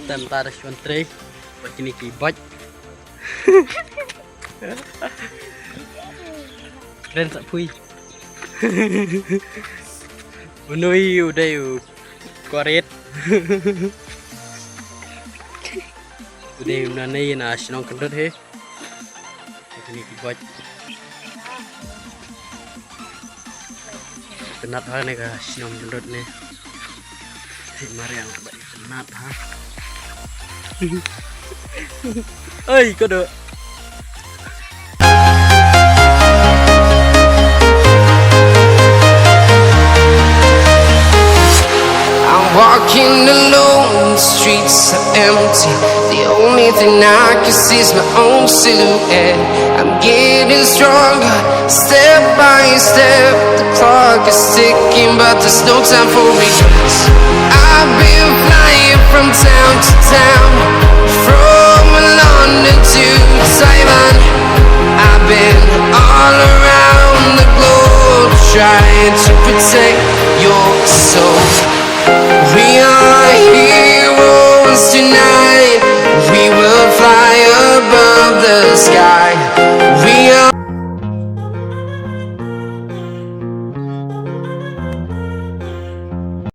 Tem ta chuan trei kini ki bach keren sak pui unui udah koret udah nani na sinong kendut he kini ki bach kenat ha ne ka sinong kendut ne mari ang bach kenat ha ơi có được I'm walking alone, the streets are empty. The only thing I can see is my own silhouette. I'm getting stronger, step by step. The clock is ticking, but there's no time for me. I've been flying from town to town, from London to Taiwan. I've been all around the globe trying to protect your soul.